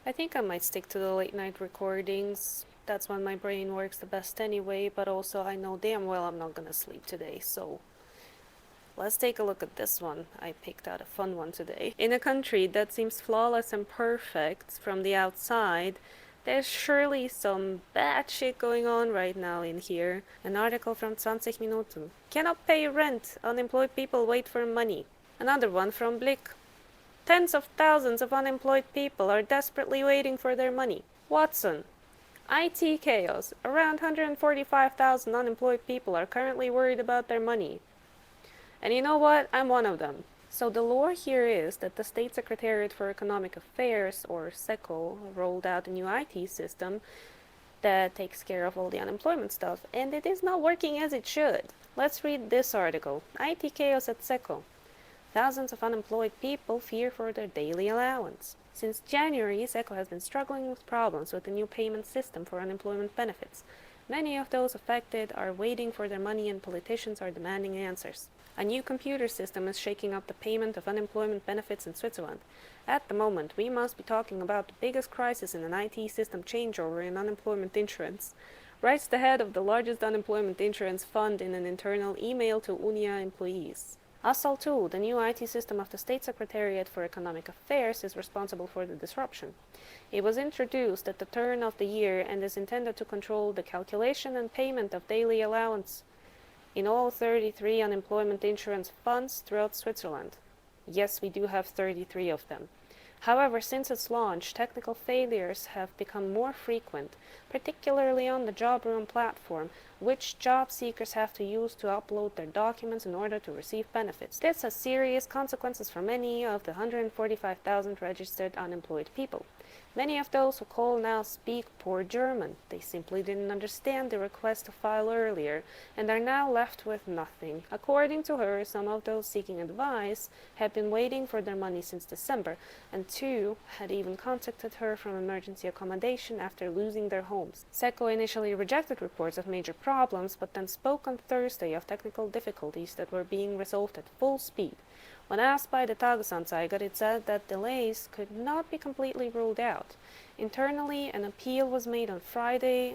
I think I might stick to the late night recordings. That's when my brain works the best anyway, but also I know damn well I'm not gonna sleep today, so let's take a look at this one. I picked out a fun one today. In a country that seems flawless and perfect from the outside, there's surely some bad shit going on right now in here. An article from 20 Minuten. Cannot pay rent. Unemployed people wait for money. Another one from Blick. Tens of thousands of unemployed people are desperately waiting for their money. Watson. IT chaos. Around 145,000 unemployed people are currently worried about their money. And you know what? I'm one of them. So the lore here is that the State Secretariat for Economic Affairs, or SECO, rolled out a new IT system that takes care of all the unemployment stuff, and it is not working as it should. Let's read this article. IT chaos at SECO. Thousands of unemployed people fear for their daily allowance. Since January, SECO has been struggling with problems with the new payment system for unemployment benefits. Many of those affected are waiting for their money and politicians are demanding answers. A new computer system is shaking up the payment of unemployment benefits in Switzerland. At the moment, we must be talking about the biggest crisis in an IT system changeover in unemployment insurance, writes the head of the largest unemployment insurance fund in an internal email to UNIA employees. ASAL 2, the new IT system of the State Secretariat for Economic Affairs, is responsible for the disruption. It was introduced at the turn of the year and is intended to control the calculation and payment of daily allowance in all 33 unemployment insurance funds throughout Switzerland. Yes, we do have 33 of them. However, since its launch, technical failures have become more frequent, particularly on the job room platform, which job seekers have to use to upload their documents in order to receive benefits. This has serious consequences for many of the 145,000 registered unemployed people. Many of those who call now speak poor German. They simply didn't understand the request to file earlier and are now left with nothing. According to her, some of those seeking advice had been waiting for their money since December, and two had even contacted her from emergency accommodation after losing their homes. SECO initially rejected reports of major problems, but then spoke on Thursday of technical difficulties that were being resolved at full speed. When asked by the Tagesanzeiger, it said that delays could not be completely ruled out. Internally, an appeal was made on Friday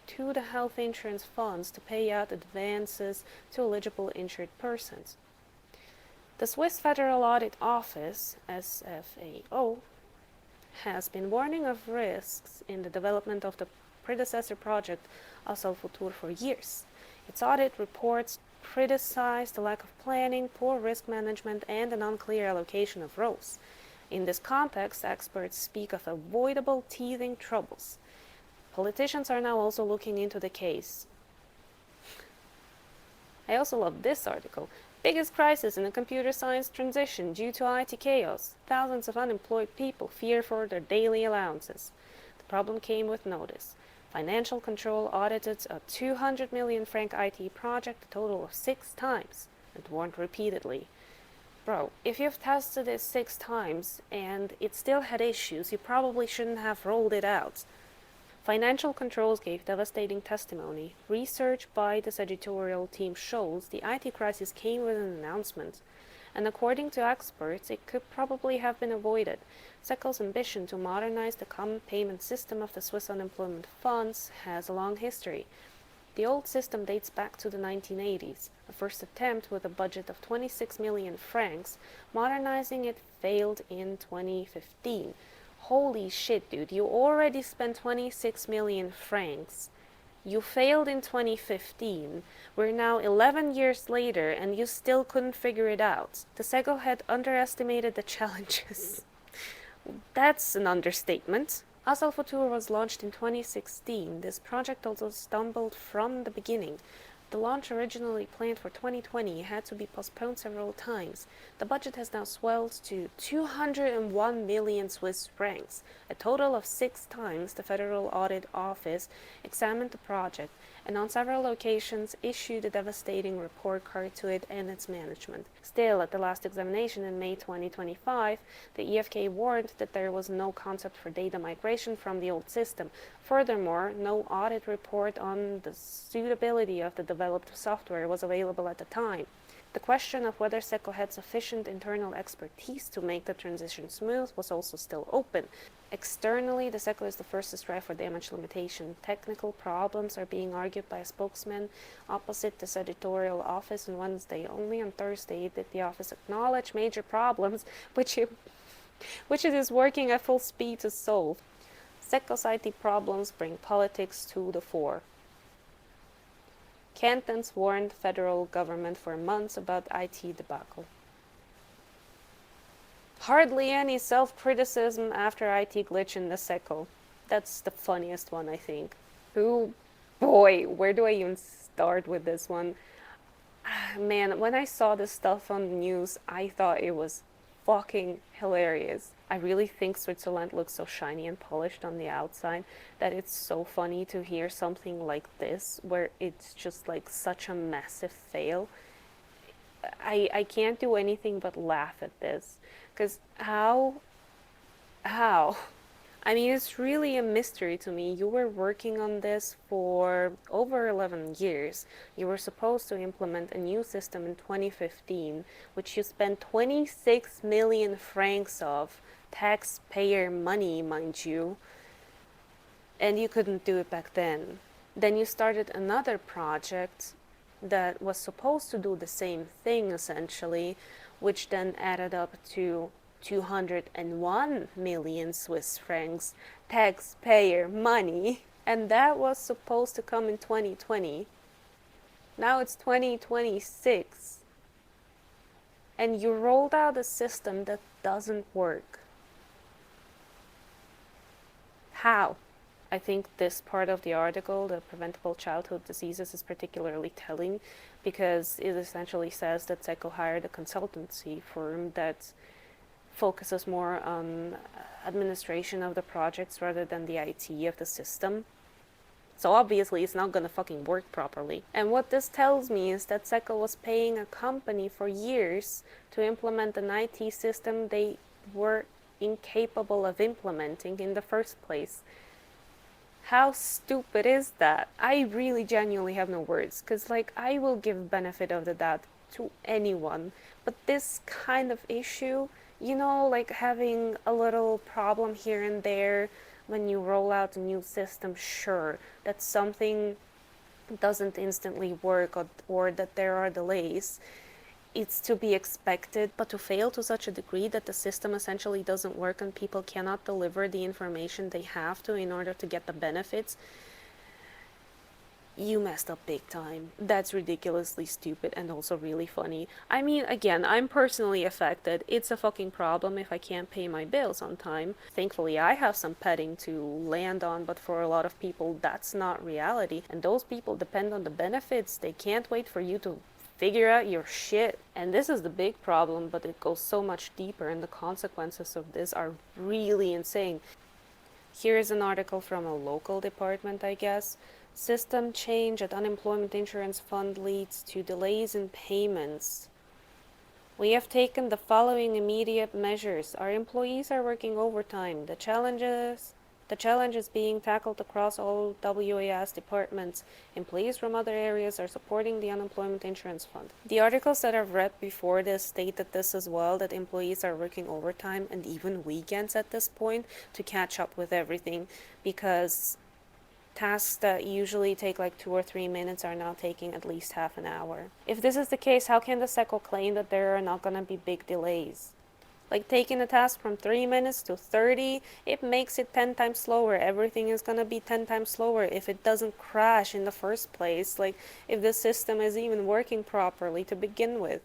to the health insurance funds to pay out advances to eligible insured persons. The Swiss Federal Audit Office, SFAO, has been warning of risks in the development of the predecessor project Asal Futur for years. Its audit reports criticized the lack of planning, poor risk management, and an unclear allocation of roles. In this context, experts speak of avoidable teething troubles. Politicians are now also looking into the case. I also love this article. Biggest crisis in the computer science transition due to IT chaos. Thousands of unemployed people fear for their daily allowances. The problem came with notice. Financial Control audited a 200 million franc IT project a total of 6 times and warned repeatedly. Bro, if you've tested it 6 times and it still had issues, you probably shouldn't have rolled it out. Financial Controls gave devastating testimony. Research by this editorial team shows the IT crisis came with an announcement, and according to experts, it could probably have been avoided. SECO's ambition to modernize the common payment system of the Swiss unemployment funds has a long history. The old system dates back to the 1980s. A first attempt with a budget of 26 million francs, modernizing it failed in 2015. Holy shit, dude, you already spent 26 million francs. You failed in 2015. We're now 11 years later and you still couldn't figure it out. The SECO had underestimated the challenges. That's an understatement. Asal Futur was launched in 2016. This project also stumbled from the beginning. The launch, originally planned for 2020, had to be postponed several times. The budget has now swelled to 201 million Swiss francs. A total of 6 times the Federal Audit Office examined the project and on several occasions issued a devastating report card to it and its management. Still, at the last examination in May 2025, the EFK warned that there was no concept for data migration from the old system. Furthermore, no audit report on the suitability of the developed software was available at the time. The question of whether SECO had sufficient internal expertise to make the transition smooth was also still open. Externally, the SECO is the first to strive for damage limitation. Technical problems are being argued by a spokesman opposite this editorial office on Wednesday. Only on Thursday did the office acknowledge major problems, which it is working at full speed to solve. SECO's IT problems bring politics to the fore. Cantons warned federal government for months about IT debacle. Hardly any self-criticism after IT glitch in the SECO. That's the funniest one, I think. Oh boy, where do I even start with this one? Man, when I saw this stuff on the news, I thought it was fucking hilarious. I really think Switzerland looks so shiny and polished on the outside that it's so funny to hear something like this, where it's just like such a massive fail. I can't do anything but laugh at this. Because how? I mean, it's really a mystery to me. You were working on this for over 11 years. You were supposed to implement a new system in 2015, which you spent 26 million francs of, taxpayer money, mind you, and you couldn't do it back then. Then you started another project that was supposed to do the same thing, essentially, which then added up to 201 million Swiss francs taxpayer money, and that was supposed to come in 2020. Now it's 2026, and you rolled out a system that doesn't work. How? I think this part of the article, the preventable childhood diseases, is particularly telling because it essentially says that SECO hired a consultancy firm that focuses more on administration of the projects rather than the IT of the system. So obviously it's not gonna fucking work properly. And what this tells me is that SECO was paying a company for years to implement an IT system they were incapable of implementing in the first place. How stupid is that? I really genuinely have no words, because like I will give benefit of the doubt to anyone, but this kind of issue, you know, like having a little problem here and there when you roll out a new system, sure, that something doesn't instantly work or that there are delays, it's to be expected, but to fail to such a degree that the system essentially doesn't work and people cannot deliver the information they have to in order to get the benefits, you messed up big time. That's ridiculously stupid and also really funny. I mean, again, I'm personally affected. It's a fucking problem if I can't pay my bills on time. Thankfully, I have some padding to land on, but for a lot of people, that's not reality. And those people depend on the benefits. They can't wait for you to figure out your shit. And this is the big problem, but it goes so much deeper, and the consequences of this are really insane. Here is an article from a local department, I guess. System change at unemployment insurance fund leads to delays in payments. We have taken the following immediate measures. Our employees are working overtime. The challenge is being tackled across all WAS departments. Employees from other areas are supporting the unemployment insurance fund. The articles that I've read before this stated this as well, that employees are working overtime and even weekends at this point to catch up with everything, because tasks that usually take like 2 or 3 minutes are now taking at least half an hour. If this is the case, how can the SECO claim that there are not gonna be big delays? Like taking a task from 3 minutes to 30, it makes it 10 times slower. Everything is gonna be 10 times slower if it doesn't crash in the first place. Like if the system is even working properly to begin with.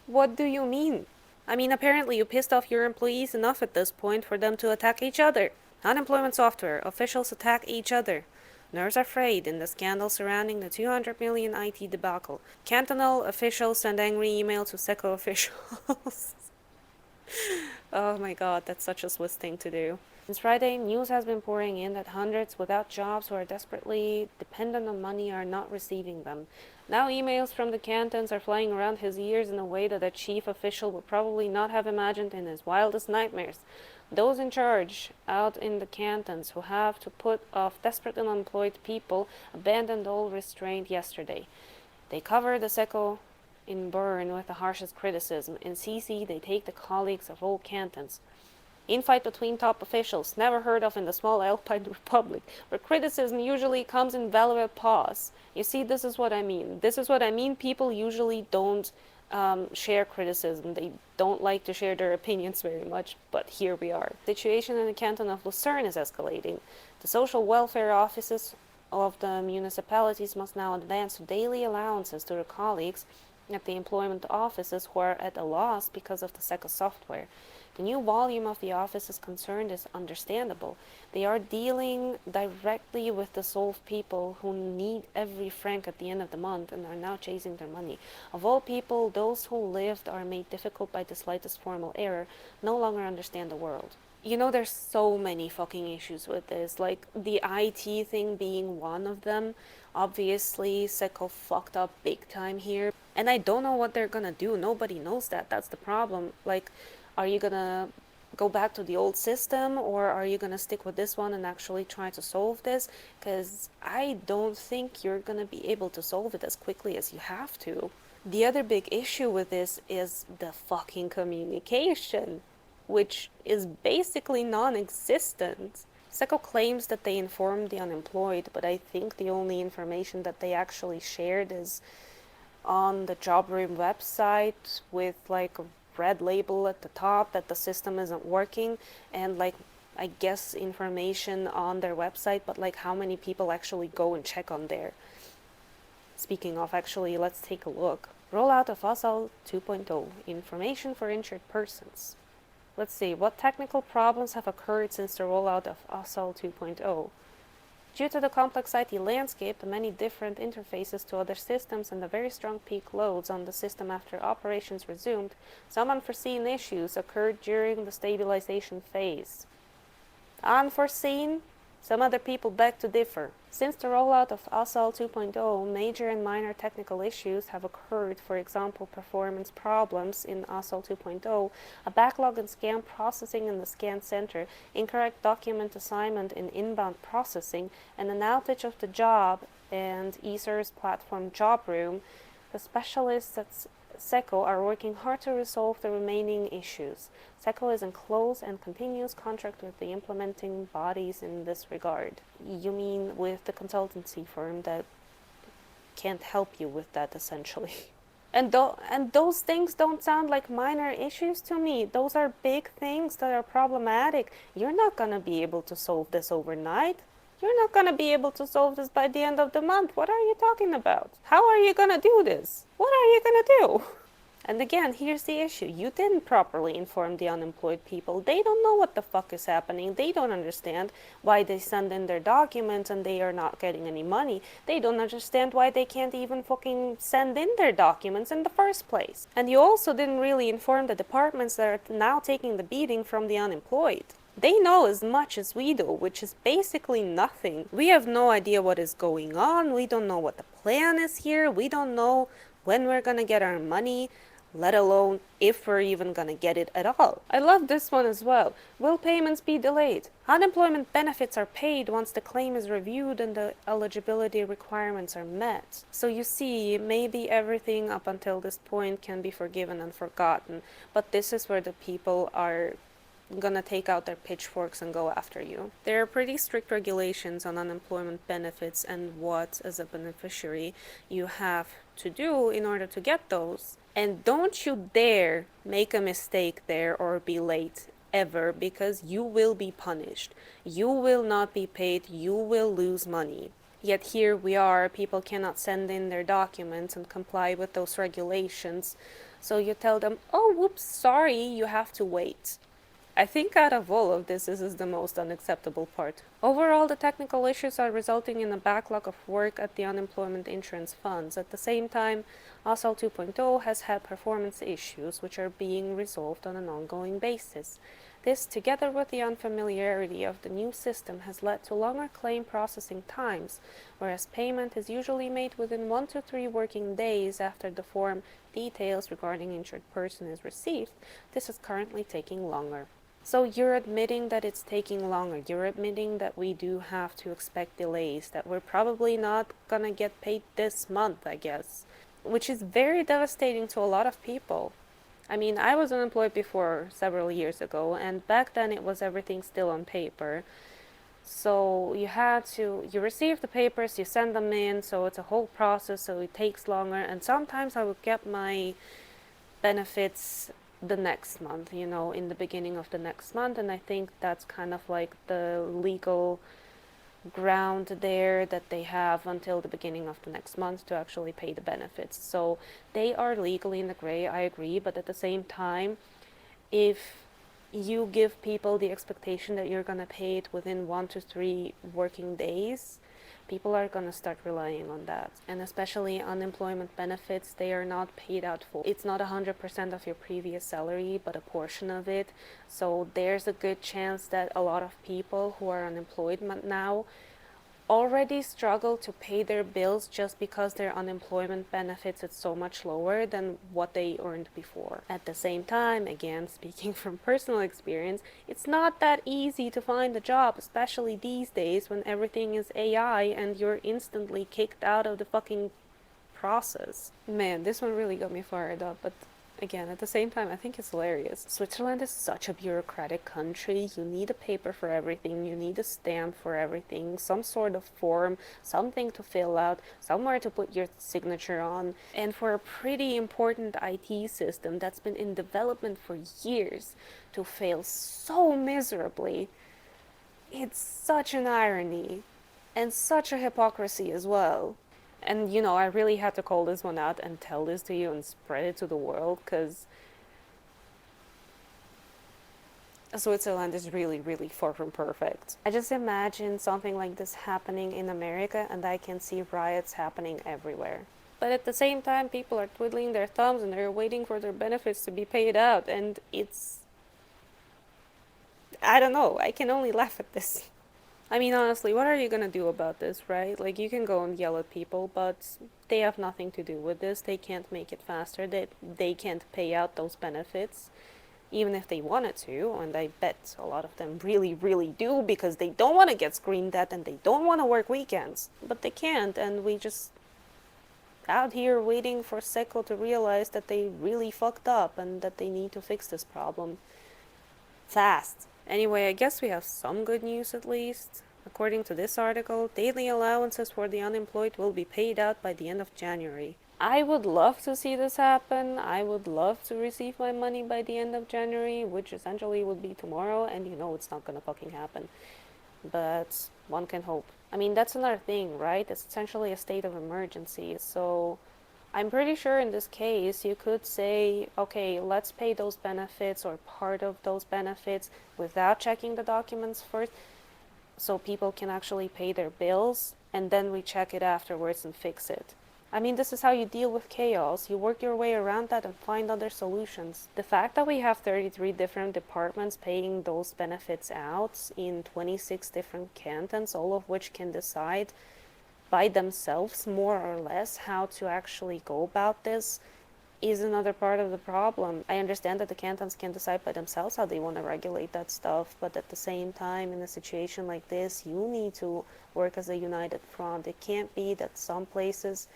What do you mean? I mean, apparently you pissed off your employees enough at this point for them to attack each other. Unemployment software. Officials attack each other. Nerves are frayed in the scandal surrounding the 200 million IT debacle. Cantonal officials send angry email to SECO officials. Oh my god, that's such a Swiss thing to do. Since Friday, news has been pouring in that hundreds without jobs who are desperately dependent on money are not receiving them. Now emails from the cantons are flying around his ears in a way that a chief official would probably not have imagined in his wildest nightmares. Those in charge out in the cantons who have to put off desperate and unemployed people abandoned all restraint yesterday. They cover the SECO in Bern with the harshest criticism. In CC, they take the colleagues of all cantons. Infight between top officials, never heard of in the small Alpine Republic, where criticism usually comes in velvet paws. You see, this is what I mean. This is what I mean. People usually don't share criticism. They don't like to share their opinions very much, but here we are. The situation in the canton of Lucerne is escalating. The social welfare offices of the municipalities must now advance daily allowances to their colleagues at the employment offices who are at a loss because of the SECO software. The new volume of the offices concerned is understandable. They are dealing directly with the solved people who need every franc at the end of the month and are now chasing their money. Of all people, those who lived are made difficult by the slightest formal error, no longer understand the world. You know, there's so many fucking issues with this, like the IT thing being one of them. Obviously, SECO fucked up big time here. And I don't know what they're gonna do. Nobody knows that. That's the problem. Like, are you gonna go back to the old system, or are you gonna stick with this one and actually try to solve this? Because I don't think you're gonna be able to solve it as quickly as you have to. The other big issue with this is the fucking communication, which is basically non-existent. SECO claims that they informed the unemployed, but I think the only information that they actually shared is on the job room website with like a red label at the top that the system isn't working, and like I guess information on their website, but like how many people actually go and check on there. Speaking of, actually, let's take a look. Rollout of ASAL 2.0, information for injured persons. Let's see, what technical problems have occurred since the rollout of ASAL 2.0? Due to the complex IT landscape, the many different interfaces to other systems, and the very strong peak loads on the system after operations resumed, some unforeseen issues occurred during the stabilization phase. Unforeseen? Some other people beg to differ. Since the rollout of ASAL 2.0, major and minor technical issues have occurred, for example, performance problems in ASAL 2.0, a backlog in scan processing in the scan center, incorrect document assignment in inbound processing, and an outage of the job and eService platform job room. The specialists at SECO are working hard to resolve the remaining issues. SECO is in close and continuous contact with the implementing bodies in this regard. You mean with the consultancy firm that can't help you with that, essentially? And those things don't sound like minor issues to me. Those are big things that are problematic. You're not gonna be able to solve this overnight. You're not gonna be able to solve this by the end of the month. What are you talking about? How are you gonna do this? What are you gonna do? And again, here's the issue. You didn't properly inform the unemployed people. They don't know what the fuck is happening. They don't understand why they send in their documents and they are not getting any money. They don't understand why they can't even fucking send in their documents in the first place. And you also didn't really inform the departments that are now taking the beating from the unemployed. They know as much as we do, which is basically nothing. We have no idea what is going on. We don't know what the plan is here. We don't know when we're gonna get our money, let alone if we're even gonna get it at all. I love this one as well. Will payments be delayed? Unemployment benefits are paid once the claim is reviewed and the eligibility requirements are met. So you see, maybe everything up until this point can be forgiven and forgotten, but this is where the people are gonna take out their pitchforks and go after you. There are pretty strict regulations on unemployment benefits and what, as a beneficiary, you have to do in order to get those. And don't you dare make a mistake there or be late ever, because you will be punished. You will not be paid. You will lose money. Yet here we are, people cannot send in their documents and comply with those regulations. So you tell them, oh, whoops, sorry, you have to wait. I think out of all of this is the most unacceptable part. Overall, the technical issues are resulting in a backlog of work at the unemployment insurance funds. At the same time, ASAL 2.0 has had performance issues which are being resolved on an ongoing basis. This, together with the unfamiliarity of the new system, has led to longer claim processing times, whereas payment is usually made within 1 to 3 working days after the form details regarding injured person is received. This is currently taking longer. So you're admitting that it's taking longer. You're admitting that we do have to expect delays, that we're probably not gonna get paid this month, I guess. which is very devastating to a lot of people. I mean, I was unemployed before several years ago, and back then it was everything still on paper. So you receive the papers, you send them in, so it's a whole process, so it takes longer. And sometimes I would get my benefits the next month, in the beginning of the next month. And I think that's kind of like the legal ground there that they have until the beginning of the next month to actually pay the benefits. So they are legally in the gray, I agree, but at the same time, if you give people the expectation that you're going to pay it within 1 to 3 working days, people are going to start relying on that. And especially unemployment benefits, they are not paid out full. It's not 100% of your previous salary, but a portion of it. So there's a good chance that a lot of people who are unemployed now already struggle to pay their bills just because their unemployment benefits is so much lower than what they earned before. At the same time, again, speaking from personal experience, it's not that easy to find a job, especially these days when everything is AI and you're instantly kicked out of the fucking process. Man, this one really got me fired up, but again, at the same time, I think it's hilarious. Switzerland is such a bureaucratic country. You need a paper for everything, you need a stamp for everything, some sort of form, something to fill out, somewhere to put your signature on. And for a pretty important IT system that's been in development for years to fail so miserably, it's such an irony and such a hypocrisy as well. And I really had to call this one out and tell this to you and spread it to the world, because Switzerland is really, really far from perfect. I just imagine something like this happening in America, and I can see riots happening everywhere. But at the same time, people are twiddling their thumbs and they're waiting for their benefits to be paid out, and I don't know, I can only laugh at this. I mean, honestly, what are you gonna do about this, right? Like, you can go and yell at people, but they have nothing to do with this. They can't make it faster. They can't pay out those benefits, even if they wanted to, and I bet a lot of them really, really do, because they don't want to get screamed at and they don't want to work weekends. But they can't, and we just out here waiting for SECO to realize that they really fucked up and that they need to fix this problem fast. Anyway, I guess we have some good news at least. According to this article, daily allowances for the unemployed will be paid out by the end of January. I would love to see this happen. I would love to receive my money by the end of January, which essentially would be tomorrow, and it's not gonna fucking happen. But one can hope. I mean, that's another thing, right? It's essentially a state of emergency, so I'm pretty sure in this case you could say, okay, let's pay those benefits or part of those benefits without checking the documents first, so people can actually pay their bills, and then we check it afterwards and fix it. I mean, this is how you deal with chaos. You work your way around that and find other solutions. The fact that we have 33 different departments paying those benefits out in 26 different cantons, all of which can decide by themselves, more or less, how to actually go about this, is another part of the problem. I understand that the cantons can decide by themselves how they want to regulate that stuff, but at the same time, in a situation like this, you need to work as a united front. It can't be that some places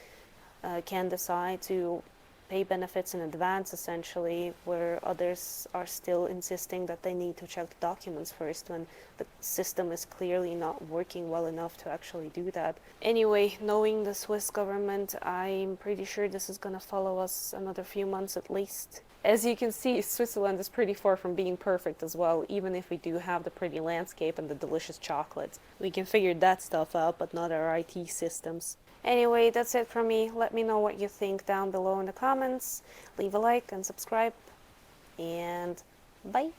can decide to pay benefits in advance, essentially, where others are still insisting that they need to check the documents first when the system is clearly not working well enough to actually do that. Anyway, knowing the Swiss government, I'm pretty sure this is gonna follow us another few months at least. As you can see, Switzerland is pretty far from being perfect as well, even if we do have the pretty landscape and the delicious chocolates. We can figure that stuff out, but not our IT systems. Anyway, that's it from me. Let me know what you think down below in the comments. Leave a like and subscribe. And bye.